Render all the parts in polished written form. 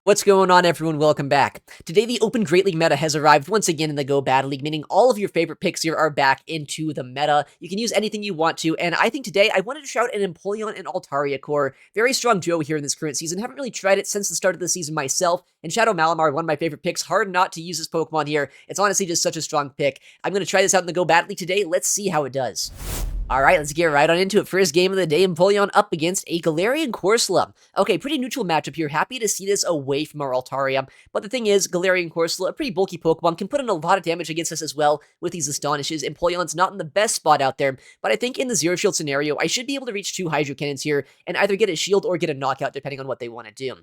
What's going on, everyone? Welcome back. Today, the Open Great League meta has arrived once again in the Go Battle League, meaning all of your favorite picks here are back into the meta. You can use anything you want to, and I think today I wanted to shout an Empoleon and Altaria core. Very strong duo here in this current season. Haven't really tried it since the start of the season myself, and Shadow Malamar, one of my favorite picks. Hard not to use this Pokemon here. It's honestly just such a strong pick. I'm going to try this out in the Go Battle League today. Let's see how it does. Alright, let's get right on into it. First game of the day, Empoleon up against a Galarian Corsola. Okay, pretty neutral matchup here. Happy to see this away from our Altaria. But the thing is, Galarian Corsola, a pretty bulky Pokemon, can put in a lot of damage against us as well with these Astonishes. Empoleon's not in the best spot out there, but I think in the Zero Shield scenario, I should be able to reach 2 Hydro Cannons here and either get a shield or get a knockout depending on what they want to do.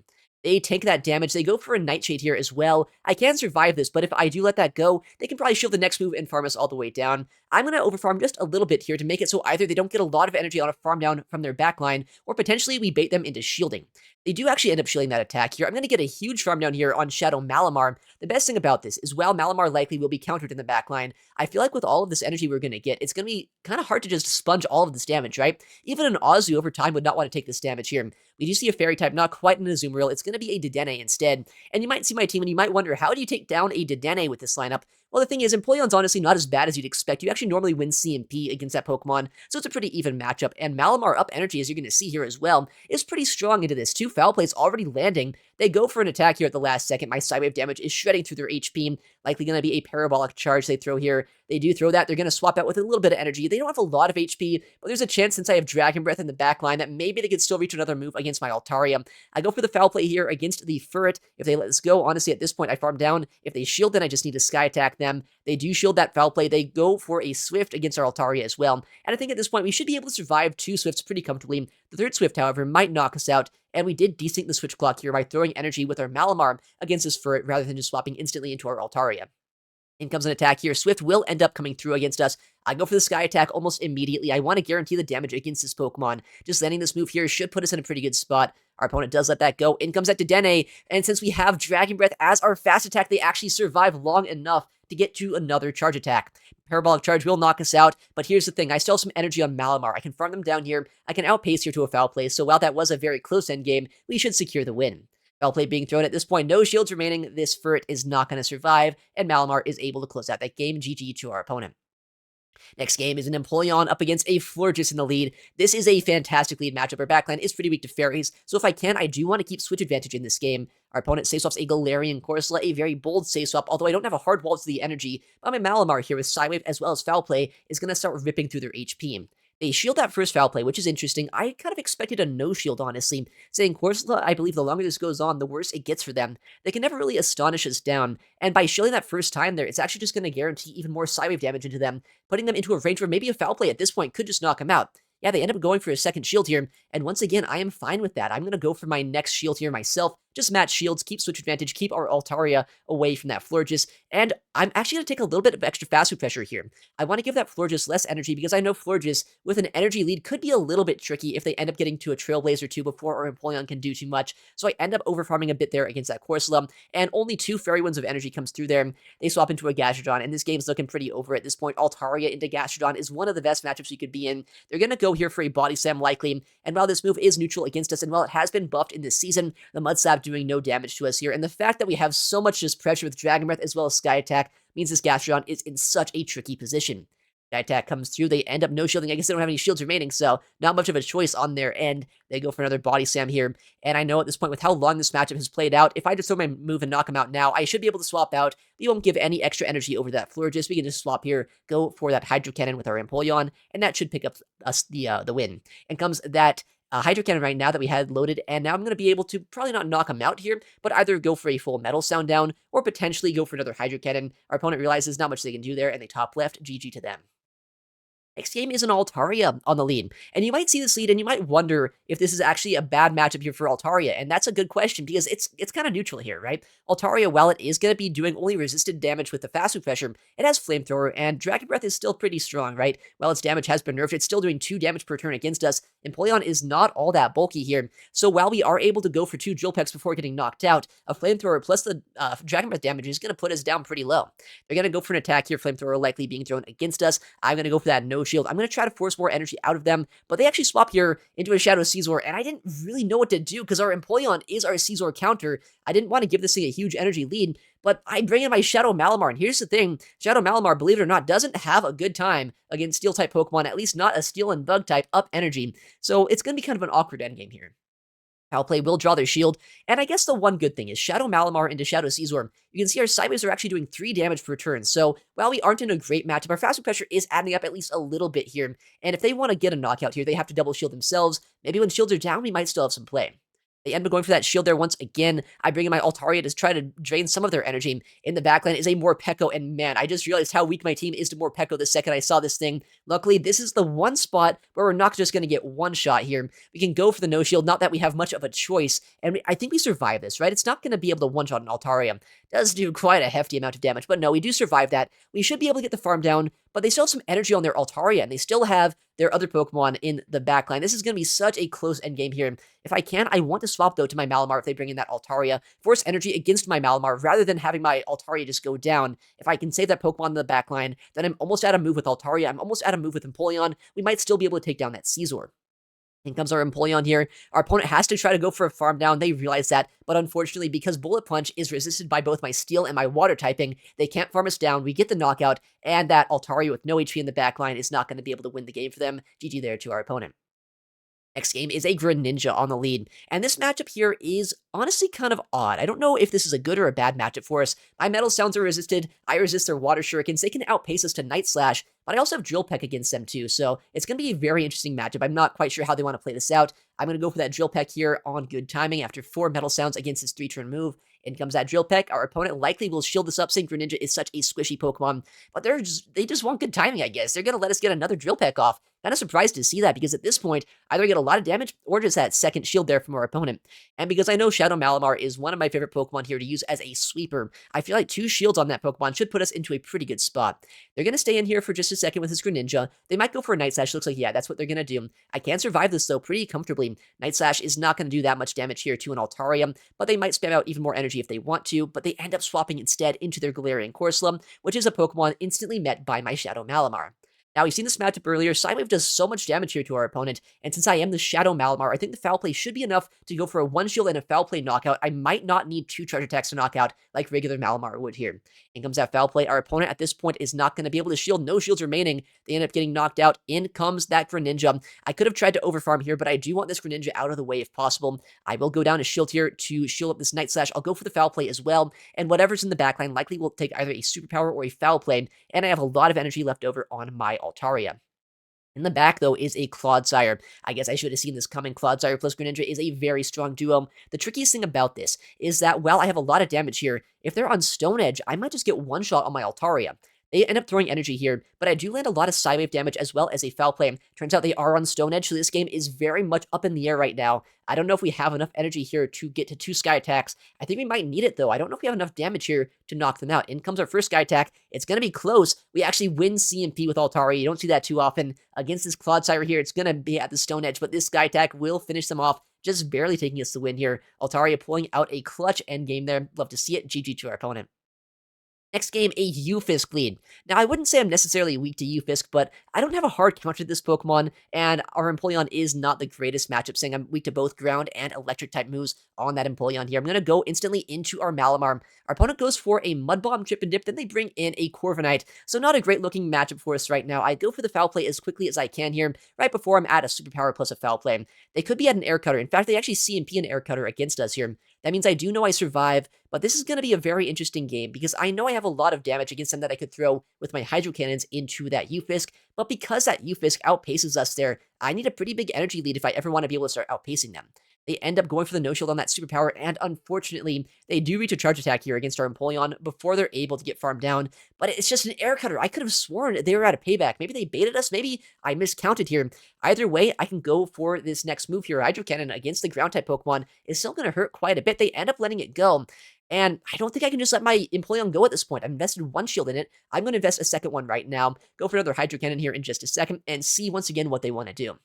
They take that damage. They go for a Nightshade here as well. I can survive this, but if I do let that go, they can probably shield the next move and farm us all the way down. I'm going to overfarm just a little bit here to make it so either they don't get a lot of energy on a farm down from their backline, or potentially we bait them into shielding. They do actually end up shielding that attack here. I'm going to get a huge farm down here on Shadow Malamar. The best thing about this is while Malamar likely will be countered in the backline, I feel like with all of this energy we're going to get, it's going to be kind of hard to just sponge all of this damage, right? Even an Azu over time would not want to take this damage here. We do see a Fairy type, not quite an Azumarill. It's going to be a Dedenne instead. And you might see my team and you might wonder, how do you take down a Dedenne with this lineup? Well, the thing is, Empoleon's honestly not as bad as you'd expect. You actually normally win CMP against that Pokemon, so it's a pretty even matchup. And Malamar up energy, as you're going to see here as well, is pretty strong into this. 2 Foul Plays already landing. They go for an attack here at the last second. My Psywave damage is shredding through their HP. Likely going to be a Parabolic Charge they throw here. They do throw that. They're going to swap out with a little bit of energy. They don't have a lot of HP, but there's a chance since I have Dragon Breath in the back line that maybe they could still reach another move against my Altaria. I go for the Foul Play here against the Furret. If they let this go, honestly, at this point, I farm down. If they shield, then I just need to Sky Attack them. They do shield that Foul Play. They go for a Swift against our Altaria as well. And I think at this point, we should be able to survive 2 Swifts pretty comfortably. The 3rd Swift, however, might knock us out. And we did desync the switch clock here by throwing energy with our Malamar against this Furret rather than just swapping instantly into our Altaria. In comes an attack here. Swift will end up coming through against us. I go for the Sky Attack almost immediately. I want to guarantee the damage against this Pokemon. Just landing this move here should put us in a pretty good spot. Our opponent does let that go. In comes that Dedenne, and since we have Dragon Breath as our fast attack, they actually survive long enough to get to another charge attack. Parabolic Charge will knock us out, but here's the thing. I still have some energy on Malamar. I can farm them down here. I can outpace here to a Foul Play, so while that was a very close endgame, we should secure the win. Foul Play being thrown at this point, no shields remaining. This Furret is not going to survive, and Malamar is able to close out that game. GG to our opponent. Next game is an Empoleon up against a Florges in the lead. This is a fantastic lead matchup. Our backline is pretty weak to fairies, so if I can, I do want to keep switch advantage in this game. Our opponent safe-swaps a Galarian Corsola, a very bold safe-swap, although I don't have a hard wall to the energy. But my Malamar here with Psywave as well as Foul Play is going to start ripping through their HP. They shield that first Foul Play, which is interesting. I kind of expected a no-shield, honestly. Saying Corsola, I believe the longer this goes on, the worse it gets for them. They can never really astonish us down, and by shielding that first time there, it's actually just going to guarantee even more Psywave damage into them, putting them into a range where maybe a Foul Play at this point could just knock them out. Yeah, they end up going for a second shield here, and once again, I am fine with that. I'm going to go for my next shield here myself. Just match shields, keep switch advantage, keep our Altaria away from that Florges, and I'm actually going to take a little bit of extra fast food pressure here. I want to give that Florges less energy because I know Florges, with an energy lead, could be a little bit tricky if they end up getting to a Trailblazer 2 before our Empoleon can do too much, so I end up overfarming a bit there against that Corsola, and only 2 Fairy Winds of energy comes through there. They swap into a Gastrodon, and this game's looking pretty over at this point. Altaria into Gastrodon is one of the best matchups you could be in. They're going to go here for a Body Slam likely, and while this move is neutral against us, and while it has been buffed in this season, the Mud Slap doing no damage to us here, and the fact that we have so much just pressure with Dragon Breath as well as Sky Attack means this Gastrodon is in such a tricky position. Sky Attack comes through, they end up no shielding. I guess they don't have any shields remaining, so not much of a choice on their end. They go for another Body Slam here, and I know at this point with how long this matchup has played out, if I just throw my move and knock him out now, I should be able to swap out. We won't give any extra energy over that Florges. We can just swap here, go for that Hydro Cannon with our Empoleon, and that should pick up us the win. And comes that Hydro Cannon right now that we had loaded, and now I'm going to be able to probably not knock him out here, but either go for a full Metal Sound down, or potentially go for another Hydro Cannon. Our opponent realizes not much they can do there, and they top left. GG to them. Next game is an Altaria on the lead, and you might see this lead and you might wonder if this is actually a bad matchup here for Altaria, and that's a good question because it's kind of neutral here, right? Altaria, while it is going to be doing only resisted damage with the fast food pressure, it has Flamethrower, and Dragon Breath is still pretty strong, right? While its damage has been nerfed, it's still doing 2 damage per turn against us. Empoleon is not all that bulky here, so while we are able to go for 2 Drill Pecks before getting knocked out, a Flamethrower plus the Dragon Breath damage is going to put us down pretty low. They're going to go for an attack here, Flamethrower likely being thrown against us. I'm going to go for that no no shield. I'm going to try to force more energy out of them, but they actually swap here into a Shadow Caesar, and I didn't really know what to do because our Empoleon is our Caesar counter. I didn't want to give this thing a huge energy lead, but I bring in my Shadow Malamar, and here's the thing. Shadow Malamar, believe it or not, doesn't have a good time against Steel-type Pokemon, at least not a Steel and Bug-type up energy, so it's going to be kind of an awkward endgame here. Foul Play will draw their shield, and I guess the one good thing is Shadow Malamar into Shadow Caesar. You can see our Sideways are actually doing 3 damage per turn, so while we aren't in a great matchup, our Fast Pressure is adding up at least a little bit here, and if they want to get a knockout here, they have to double shield themselves. Maybe when shields are down, we might still have some play. They end up going for that shield there once again. I bring in my Altaria to try to drain some of their energy. In the backline is a Morpeko, and man, I just realized how weak my team is to Morpeko the second I saw this thing. Luckily, this is the one spot where we're not just going to get one shot here. We can go for the no shield, not that we have much of a choice, and I think we survive this, right? It's not going to be able to one-shot an Altaria. It does do quite a hefty amount of damage, but no, we do survive that. We should be able to get the farm down, but they still have some energy on their Altaria, and they still have their other Pokemon in the backline. This is going to be such a close endgame here. If I can, I want to swap, though, to my Malamar if they bring in that Altaria. Force energy against my Malamar rather than having my Altaria just go down. If I can save that Pokemon in the backline, then I'm almost out of move with Altaria. I'm almost out of move with Empoleon. We might still be able to take down that Caesar. In comes our Empoleon here. Our opponent has to try to go for a farm down. They realize that, but unfortunately, because Bullet Punch is resisted by both my Steel and my Water typing, they can't farm us down. We get the knockout, and that Altaria with no HP in the backline is not going to be able to win the game for them. GG there to our opponent. Next game is a Greninja on the lead, and this matchup here is honestly kind of odd. I don't know if this is a good or a bad matchup for us. My Metal Sounds are resisted, I resist their Water Shurikens, they can outpace us to Night Slash, but I also have Drill Peck against them too, so it's going to be a very interesting matchup. I'm not quite sure how they want to play this out. I'm going to go for that Drill Peck here on good timing after 4 Metal Sounds against his 3-turn move. In comes that Drill Peck. Our opponent likely will shield this up, saying Greninja is such a squishy Pokemon, but they just want good timing, I guess. They're going to let us get another Drill Peck off. Kind of surprised to see that, because at this point, either I get a lot of damage or just that second shield there from our opponent. And because I know Shadow Malamar is one of my favorite Pokemon here to use as a sweeper, I feel like 2 shields on that Pokemon should put us into a pretty good spot. They're going to stay in here for just a second with his Greninja. They might go for a Night Slash. Looks like, yeah, that's what they're going to do. I can survive this, though, pretty comfortably. Night Slash is not going to do that much damage here to an Altaria, but they might spam out even more energy if they want to, but they end up swapping instead into their Galarian Corsola, which is a Pokemon instantly met by my Shadow Malamar. Now, we've seen this matchup earlier. Sidewave does so much damage here to our opponent, and since I am the Shadow Malamar, I think the Foul Play should be enough to go for a 1-shield and a Foul Play knockout. I might not need 2 Charge Attacks to knock out like regular Malamar would here. In comes that Foul Play. Our opponent at this point is not going to be able to shield. No shields remaining. They end up getting knocked out. In comes that Greninja. I could have tried to overfarm here, but I do want this Greninja out of the way if possible. I will go down a shield here to shield up this Night Slash. I'll go for the Foul Play as well, and whatever's in the backline likely will take either a Superpower or a Foul Play, and I have a lot of energy left over on my Altaria. In the back, though, is a Clodsire. I guess I should have seen this coming. Clodsire plus Greninja is a very strong duo. The trickiest thing about this is that while I have a lot of damage here, if they're on Stone Edge, I might just get one shot on my Altaria. They end up throwing energy here, but I do land a lot of Psywave damage as well as a Foul Play. Turns out they are on Stone Edge, so this game is very much up in the air right now. I don't know if we have enough energy here to get to 2 Sky Attacks. I think we might need it, though. I don't know if we have enough damage here to knock them out. In comes our first Sky Attack. It's going to be close. We actually win CMP with Altaria. You don't see that too often. Against this Clodsire here, it's going to be at the Stone Edge, but this Sky Attack will finish them off, just barely taking us the win here. Altaria pulling out a clutch endgame there. Love to see it. GG to our opponent. Next game, a U-Fisk lead. Now, I wouldn't say I'm necessarily weak to U-Fisk, but I don't have a hard counter to this Pokemon, and our Empoleon is not the greatest matchup, saying I'm weak to both ground and electric-type moves on that Empoleon here. I'm going to go instantly into our Malamar. Our opponent goes for a Mud Bomb, Chip and Dip, then they bring in a Corviknight, so not a great-looking matchup for us right now. I go for the Foul Play as quickly as I can here, right before I'm at a Superpower plus a Foul Play. They could be at an Air Cutter. In fact, they actually CMP an Air Cutter against us here. That means I do know I survive, but this is going to be a very interesting game because I know I have a lot of damage against them that I could throw with my Hydro Cannons into that U-Fisk, but because that U-Fisk outpaces us there, I need a pretty big energy lead if I ever want to be able to start outpacing them. They end up going for the no-shield on that Superpower, and unfortunately, they do reach a Charge Attack here against our Empoleon before they're able to get farmed down, but it's just an Air Cutter. I could have sworn they were at a payback. Maybe they baited us. Maybe I miscounted here. Either way, I can go for this next move here. Hydro Cannon against the Ground-type Pokemon is still going to hurt quite a bit. They end up letting it go, and I don't think I can just let my Empoleon go at this point. I've invested 1 shield in it. I'm going to invest a second one right now, go for another Hydro Cannon here in just a second, and see once again what they want to do.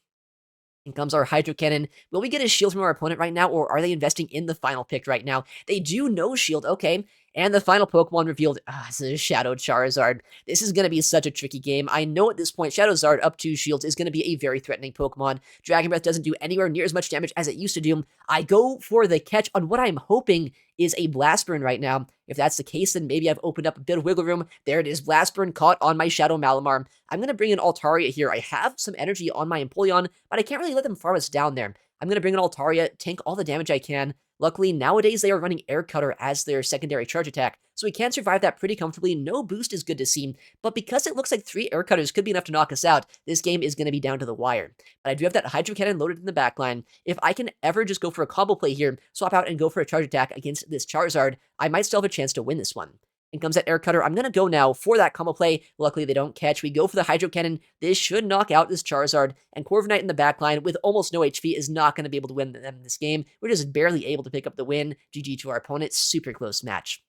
In comes our Hydro Cannon. Will we get a shield from our opponent right now, or are they investing in the final pick right now? They do no shield. Okay. And the final Pokemon revealed, this is Shadow Charizard. This is going to be such a tricky game. I know at this point, Shadow Zard up 2 shields is going to be a very threatening Pokemon. Dragon Breath doesn't do anywhere near as much damage as it used to do. I go for the catch on what I'm hoping is a Blast Burn right now. If that's the case, then maybe I've opened up a bit of wiggle room. There it is, Blast Burn caught on my Shadow Malamar. I'm going to bring in Altaria here. I have some energy on my Empoleon, but I can't really let them farm us down there. I'm going to bring in Altaria, tank all the damage I can. Luckily, nowadays they are running Air Cutter as their secondary charge attack, so we can survive that pretty comfortably. No boost is good to see, but because it looks like 3 Air Cutters could be enough to knock us out, this game is going to be down to the wire. But I do have that Hydro Cannon loaded in the backline. If I can ever just go for a combo play here, swap out and go for a charge attack against this Charizard, I might still have a chance to win this one. In comes that Air Cutter. I'm going to go now for that combo play. Luckily, they don't catch. We go for the Hydro Cannon. This should knock out this Charizard. And Corviknight in the backline with almost no HP is not going to be able to win them this game. We're just barely able to pick up the win. GG to our opponent. Super close match.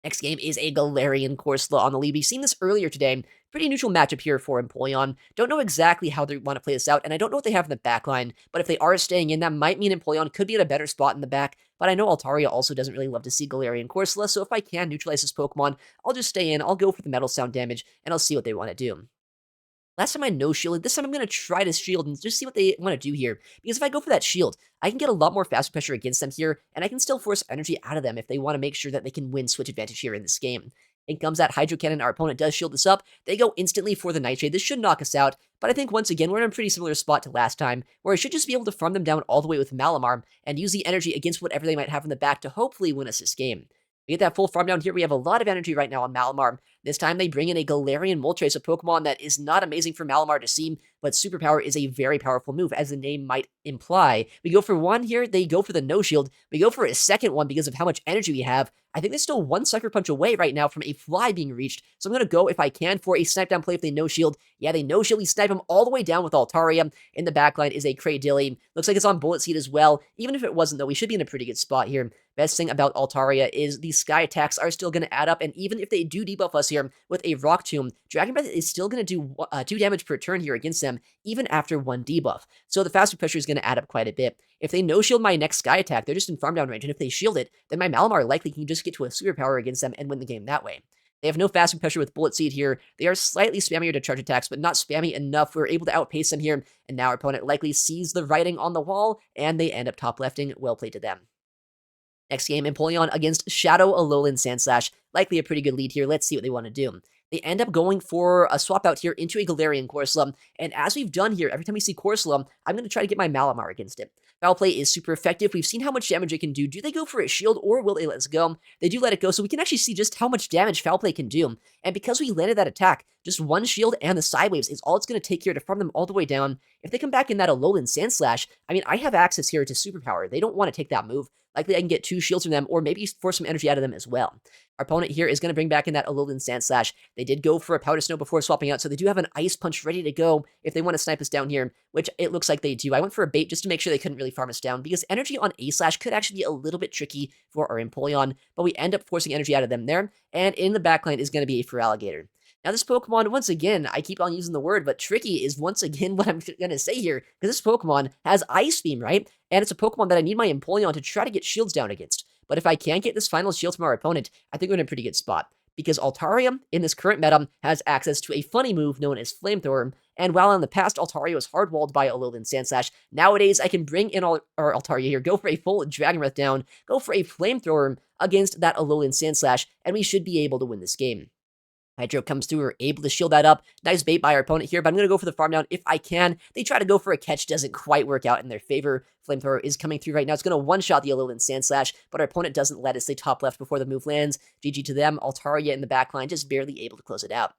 Next game is a Galarian Corsola on the lead. We've seen this earlier today. Pretty neutral matchup here for Empoleon. Don't know exactly how they want to play this out, and I don't know what they have in the back line, but if they are staying in, that might mean Empoleon could be at a better spot in the back, but I know Altaria also doesn't really love to see Galarian Corsola, so if I can neutralize this Pokemon, I'll just stay in, I'll go for the Metal Sound damage, and I'll see what they want to do. Last time I no-shielded, this time I'm going to try to shield and just see what they want to do here. Because if I go for that shield, I can get a lot more fast pressure against them here, and I can still force energy out of them if they want to make sure that they can win switch advantage here in this game. In comes that Hydro Cannon. Our opponent does shield this up. They go instantly for the Nightshade. This should knock us out, but I think once again, we're in a pretty similar spot to last time, where I should just be able to farm them down all the way with Malamar and use the energy against whatever they might have in the back to hopefully win us this game. We get that full farm down here. We have a lot of energy right now on Malamar. This time they bring in a Galarian Moltres, a Pokemon that is not amazing for Malamar to see, but Superpower is a very powerful move, as the name might imply. We go for one here, they go for the no-shield. We go for a second one because of how much energy we have. I think they're still one Sucker Punch away right now from a fly being reached, so I'm going to go, if I can, for a snipe down play if they no-shield. Yeah, they no-shield, we snipe him all the way down with Altaria. In the backline is a Cradilly. Looks like it's on Bullet Seed as well. Even if it wasn't, though, we should be in a pretty good spot here. Best thing about Altaria is the Sky attacks are still going to add up, and even if they do debuff us here with a Rock Tomb, Dragon Breath is still going to do 2 damage per turn here against them, even after 1 debuff. So the faster pressure is going to add up quite a bit. If they no-shield my next Sky attack, they're just in farm down range, and if they shield it, then my Malamar likely can just get to a Superpower against them and win the game that way. They have no faster pressure with Bullet Seed here. They are slightly spammier to charge attacks, but not spammy enough. We're able to outpace them here, and now our opponent likely sees the writing on the wall, and they end up top lefting. Well played to them. Next game, Empoleon against Shadow Alolan Sandslash. Likely a pretty good lead here. Let's see what they want to do. They end up going for a swap out here into a Galarian Corsola, and as we've done here, every time we see Corsola, I'm going to try to get my Malamar against it. Foul Play is super effective. We've seen how much damage it can do. Do they go for a shield, or will they let us go? They do let it go, so we can actually see just how much damage Foul Play can do. And because we landed that attack, just 1 shield and the Sidewaves is all it's going to take here to farm them all the way down. If they come back in that Alolan Sandslash, I mean, I have access here to Superpower. They don't want to take that move. Likely I can get 2 shields from them, or maybe force some energy out of them as well. Our opponent here is going to bring back in that Alolan Sandslash. They did go for a Powder Snow before swapping out, so they do have an Ice Punch ready to go if they want to snipe us down here, which it looks like they do. I went for a bait just to make sure they couldn't really farm us down, because energy on A-Slash could actually be a little bit tricky for our Empoleon, but we end up forcing energy out of them there, and in the backline is going to be a Feraligatr. Now, this Pokemon, once again, I keep on using the word, but tricky is once again what I'm going to say here, because this Pokemon has Ice Beam, right? And it's a Pokemon that I need my Empoleon to try to get shields down against. But if I can't get this final shield from our opponent, I think we're in a pretty good spot. Because Altaria, in this current meta, has access to a funny move known as Flamethrower, and while in the past Altaria was hardwalled by Alolan Sandslash, nowadays I can bring in our Altaria here, go for a full Dragon Breath down, go for a Flamethrower against that Alolan Sandslash, and we should be able to win this game. Hydro comes through, we're able to shield that up. Nice bait by our opponent here, but I'm going to go for the farm down if I can. They try to go for a catch, doesn't quite work out in their favor. Flamethrower is coming through right now. It's going to one-shot the Alolan Sandslash, but our opponent doesn't let us. They top left before the move lands. GG to them. Altaria in the backline, just barely able to close it out.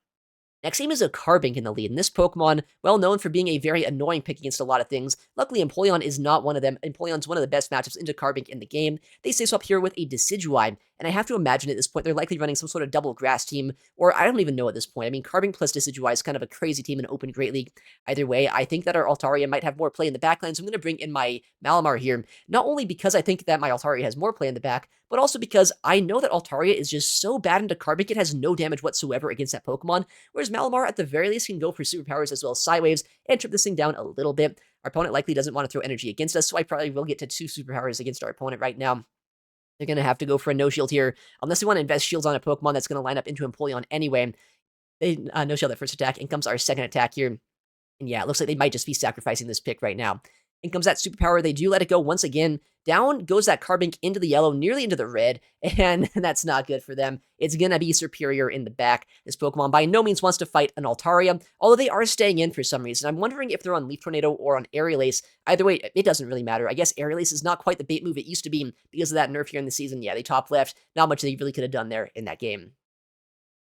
Next game is a Carbink in the lead, and this Pokemon, well known for being a very annoying pick against a lot of things. Luckily, Empoleon is not one of them. Empoleon's one of the best matchups into Carbink in the game. They stay swap here with a Decidueye, and I have to imagine at this point they're likely running some sort of double grass team, or I don't even know at this point. I mean, Carbink plus Decidueye is kind of a crazy team in Open Great League. Either way, I think that our Altaria might have more play in the backline, so I'm going to bring in my Malamar here, not only because I think that my Altaria has more play in the back, but also because I know that Altaria is just so bad into Carbink, it has no damage whatsoever against that Pokemon, whereas Malamar at the very least can go for superpowers as well as Sidewaves and trip this thing down a little bit. Our opponent likely doesn't want to throw energy against us, so I probably will get to 2 superpowers against our opponent right now. They're going to have to go for a no-shield here, unless they want to invest shields on a Pokemon that's going to line up into Empoleon anyway. They no-shield that first attack, and comes our second attack here. And yeah, it looks like they might just be sacrificing this pick right now. In comes that superpower. They do let it go once again. Down goes that Carbink into the yellow, nearly into the red, and that's not good for them. It's going to be superior in the back. This Pokemon by no means wants to fight an Altaria, although they are staying in for some reason. I'm wondering if they're on Leaf Tornado or on Aerial Ace. Either way, it doesn't really matter. I guess Aerial Ace is not quite the bait move it used to be because of that nerf here in the season. Yeah, they top left. Not much they really could have done there in that game.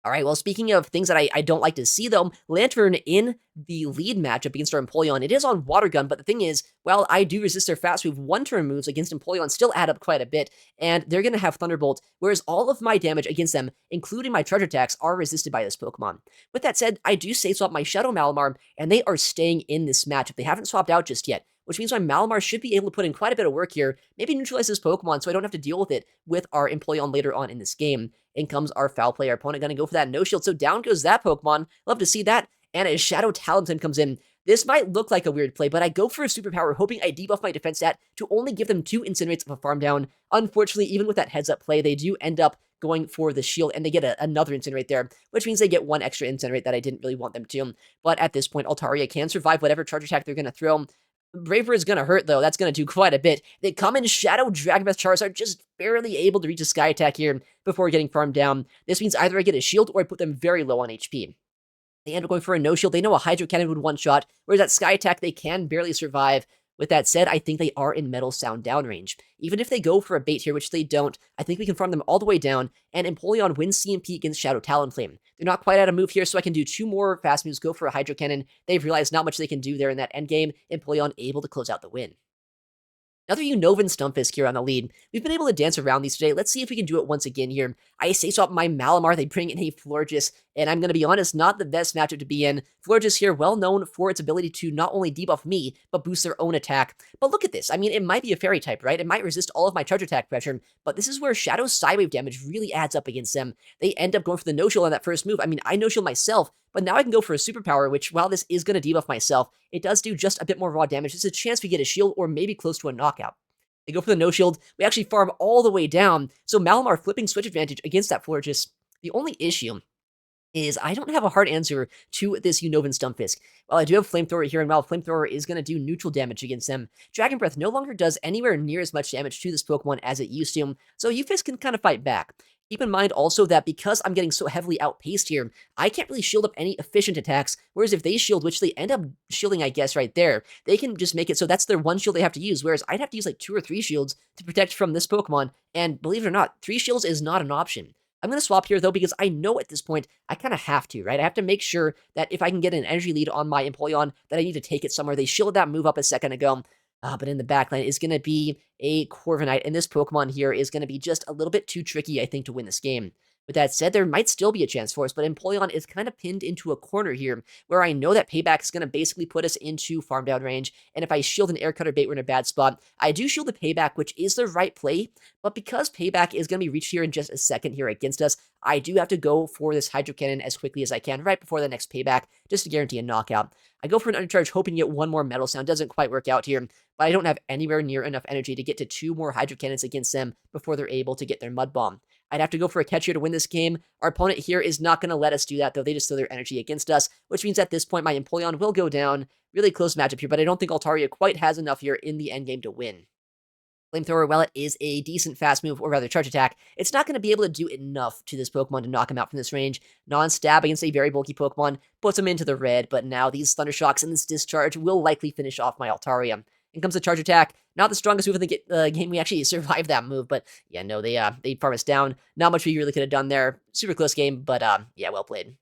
All right, well, speaking of things that I don't like to see, though, Lantern in the lead matchup against our Empoleon, it is on Water Gun, but the thing is, well, I do resist their fast move. One-turn moves against Empoleon still add up quite a bit, and they're going to have Thunderbolt, whereas all of my damage against them, including my charge attacks, are resisted by this Pokemon. With that said, I do save swap my Shadow Malamar, and they are staying in this matchup. They haven't swapped out just yet, which means my Malamar should be able to put in quite a bit of work here, maybe neutralize this Pokemon so I don't have to deal with it with our Empoleon later on in this game. In comes our Foul Play. Our opponent going to go for that no-shield, so down goes that Pokemon. Love to see that. And as Shadow Talonton comes in, this might look like a weird play, but I go for a superpower, hoping I debuff my defense stat to only give them 2 Incinerates of a farm down. Unfortunately, even with that heads-up play, they do end up going for the shield, and they get another Incinerate there, which means they get 1 extra Incinerate that I didn't really want them to. But at this point, Altaria can survive whatever charge attack they're going to throw. Braver is going to hurt, though. That's going to do quite a bit. They come in Shadow Dragon Breath Charizard, just barely able to reach a Sky Attack here before getting farmed down. This means either I get a shield or I put them very low on HP. They end up going for a no-shield. They know a Hydro Cannon would one-shot, whereas that Sky Attack, they can barely survive. With that said, I think they are in Metal Sound down range. Even if they go for a bait here, which they don't, I think we can farm them all the way down, and Empoleon wins CMP against Shadow Talonflame. They're not quite out of move here, so I can do 2 more fast moves, go for a Hydro Cannon. They've realized not much they can do there in that endgame. Empoleon able to close out the win. Another Unova Stunfisk here on the lead. We've been able to dance around these today. Let's see if we can do it once again here. I say swap my Malamar. They bring in a Florges, and I'm going to be honest, not the best matchup to be in. Florges here, well known for its ability to not only debuff me, but boost their own attack. But look at this. I mean, it might be a fairy type, right? It might resist all of my charge attack pressure, but this is where Shadow Psywave damage really adds up against them. They end up going for the no-shield on that first move. I mean, I no-shield myself, but now I can go for a superpower, which, while this is going to debuff myself, it does do just a bit more raw damage. There's a chance we get a shield or maybe close to a knockout. They go for the no-shield. We actually farm all the way down. So Malamar flipping switch advantage against that Florges. The only issue is I don't have a hard answer to this Unovan Stunfisk. While I do have Flamethrower here, and while Flamethrower is going to do neutral damage against them, Dragon Breath no longer does anywhere near as much damage to this Pokemon as it used to, so Ufisk can kind of fight back. Keep in mind also that because I'm getting so heavily outpaced here, I can't really shield up any efficient attacks, whereas if they shield, which they end up shielding, I guess, right there, they can just make it so that's their 1 shield they have to use, whereas I'd have to use like 2 or 3 shields to protect from this Pokemon, and believe it or not, 3 shields is not an option. I'm going to swap here, though, because I know at this point, I kind of have to, right? I have to make sure that if I can get an energy lead on my Empoleon, that I need to take it somewhere. They shielded that move up a second ago. But in the backline is going to be a Corviknight, and this Pokemon here is going to be just a little bit too tricky, I think, to win this game. With that said, there might still be a chance for us, but Empoleon is kind of pinned into a corner here, where I know that Payback is going to basically put us into farm down range, and if I shield an Air Cutter Bait, we're in a bad spot. I do shield the Payback, which is the right play, but because Payback is going to be reached here in just a second here against us, I do have to go for this Hydro Cannon as quickly as I can right before the next Payback, just to guarantee a knockout. I go for an Undercharge, hoping to get 1 more Metal Sound. Doesn't quite work out here, but I don't have anywhere near enough energy to get to 2 more Hydro Cannons against them before they're able to get their Mud Bomb. I'd have to go for a catch here to win this game. Our opponent here is not going to let us do that, though. They just throw their energy against us, which means at this point, my Empoleon will go down. Really close matchup here, but I don't think Altaria quite has enough here in the endgame to win. Flamethrower, while it is a decent fast move, or rather charge attack, it's not going to be able to do enough to this Pokemon to knock him out from this range. Non-stab against a very bulky Pokemon puts him into the red, but now these Thunder Shocks and this Discharge will likely finish off my Altaria. In comes the charge attack. Not the strongest move in the game. We actually survived that move, but yeah, no, they farm us down. Not much we really could have done there. Super close game, but yeah, well played.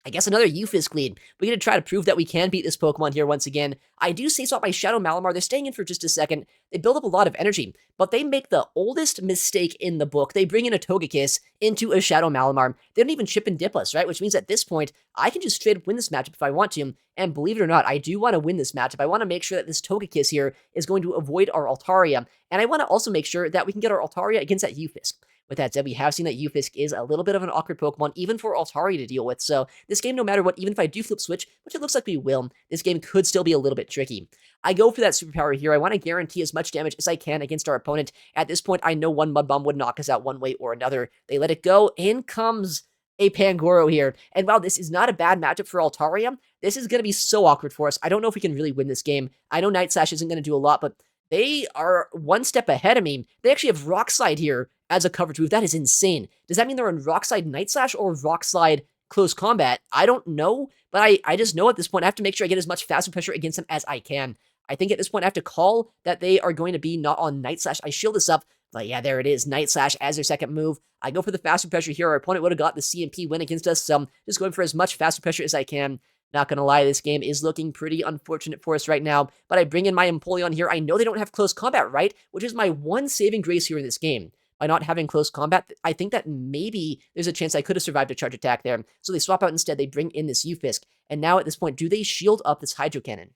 I guess another Ufisk lead. We're going to try to prove that we can beat this Pokemon here once again. I do say swap my Shadow Malamar. They're staying in for just a second. They build up a lot of energy, but they make the oldest mistake in the book. They bring in a Togekiss into a Shadow Malamar. They don't even chip and dip us, right? Which means at this point, I can just straight up win this matchup if I want to. And believe it or not, I do want to win this matchup. I want to make sure that this Togekiss here is going to avoid our Altaria. And I want to also make sure that we can get our Altaria against that Ufisk. With that said, we have seen that Ufisk is a little bit of an awkward Pokemon, even for Altaria to deal with. So this game, no matter what, even if I do flip switch, which it looks like we will, this game could still be a little bit tricky. I go for that superpower here. I want to guarantee as much damage as I can against our opponent. At this point, I know one Mud Bomb would knock us out one way or another. They let it go. In comes a Pangoro here. And while this is not a bad matchup for Altaria, this is going to be so awkward for us. I don't know if we can really win this game. I know Night Slash isn't going to do a lot, but they are one step ahead of me. They actually have Rock Slide here as a coverage move. That is insane. Does that mean they're on Rock Slide Night Slash or Rock Slide Close Combat? I don't know, but I just know at this point I have to make sure I get as much fast pressure against them as I can. I think at this point I have to call that they are going to be not on Night Slash. I shield this up, but yeah, there it is. Night Slash as their second move. I go for the faster pressure here. Our opponent would have got the CMP win against us, so I'm just going for as much faster pressure as I can. Not gonna lie, this game is looking pretty unfortunate for us right now, but I bring in my Empoleon here. I know they don't have close combat, right? Which is my one saving grace here in this game. By not having close combat, I think that maybe there's a chance I could have survived a charge attack there. So they swap out instead, they bring in this Ufisk. And now at this point, do they shield up this Hydro Cannon?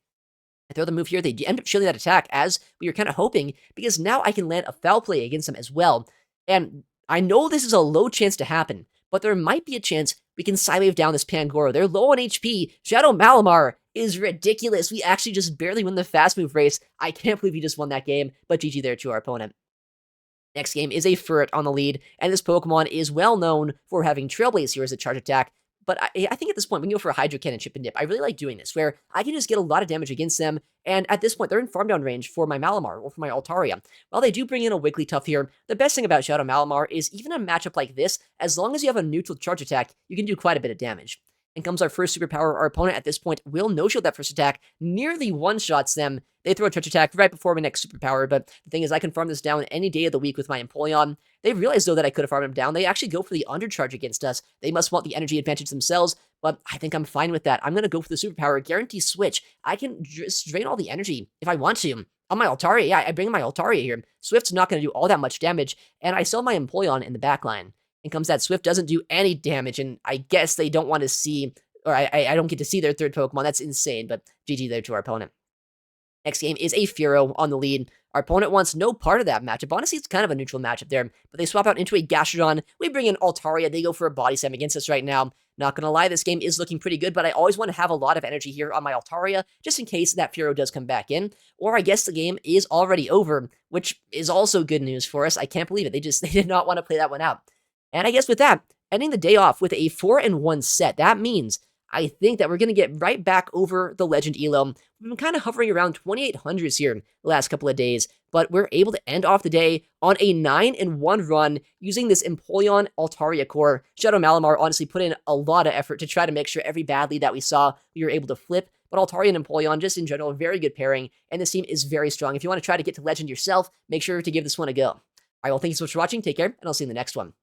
I throw the move here, they end up shielding that attack as we were kind of hoping, because now I can land a foul play against them as well. And I know this is a low chance to happen, but there might be a chance we can Psywave down this Pangoro. They're low on HP. Shadow Malamar is ridiculous. We actually just barely win the fast move race. I can't believe we just won that game, but GG there to our opponent. Next game is a Furret on the lead, and this Pokemon is well known for having Trailblaze here as a charge attack. But I think at this point, we can go for a Hydro Cannon Chip and Dip. I really like doing this, where I can just get a lot of damage against them, and at this point, they're in farm down range for my Malamar or for my Altaria. While they do bring in a Wigglytuff here, the best thing about Shadow Malamar is even a matchup like this, as long as you have a neutral charge attack, you can do quite a bit of damage. In comes our first superpower. Our opponent at this point will no-shield that first attack, nearly one-shots them. They throw a charge attack right before my next superpower, but the thing is I can farm this down any day of the week with my Empoleon. They realize, though, that I could have farmed him down. They actually go for the undercharge against us. They must want the energy advantage themselves, but I think I'm fine with that. I'm going to go for the superpower, Guarantee Switch. I can just drain all the energy if I want to. On my Altaria, yeah, I bring in my Altaria here. Swift's not going to do all that much damage, and I still have my Empoleon in the back line. In comes that Swift doesn't do any damage, and I guess they don't want to see, or I don't get to see their third Pokemon. That's insane, but GG there to our opponent. Next game is a Fearow on the lead. Our opponent wants no part of that matchup. Honestly, it's kind of a neutral matchup there, but they swap out into a Gastrodon. We bring in Altaria. They go for a Body Slam against us right now. Not gonna lie, this game is looking pretty good, but I always want to have a lot of energy here on my Altaria, just in case that Fearow does come back in. Or I guess the game is already over, which is also good news for us. I can't believe it. They did not want to play that one out. And I guess with that, ending the day off with a 4-1 set, that means I think that we're going to get right back over the Legend Elo. We've been kind of hovering around 2800s here the last couple of days, but we're able to end off the day on a 9-1 run using this Empoleon Altaria core. Shadow Malamar honestly put in a lot of effort to try to make sure every bad lead that we saw, we were able to flip. But Altaria and Empoleon, just in general, a very good pairing, and this team is very strong. If you want to try to get to Legend yourself, make sure to give this one a go. All right, well, thank you so much for watching. Take care, and I'll see you in the next one.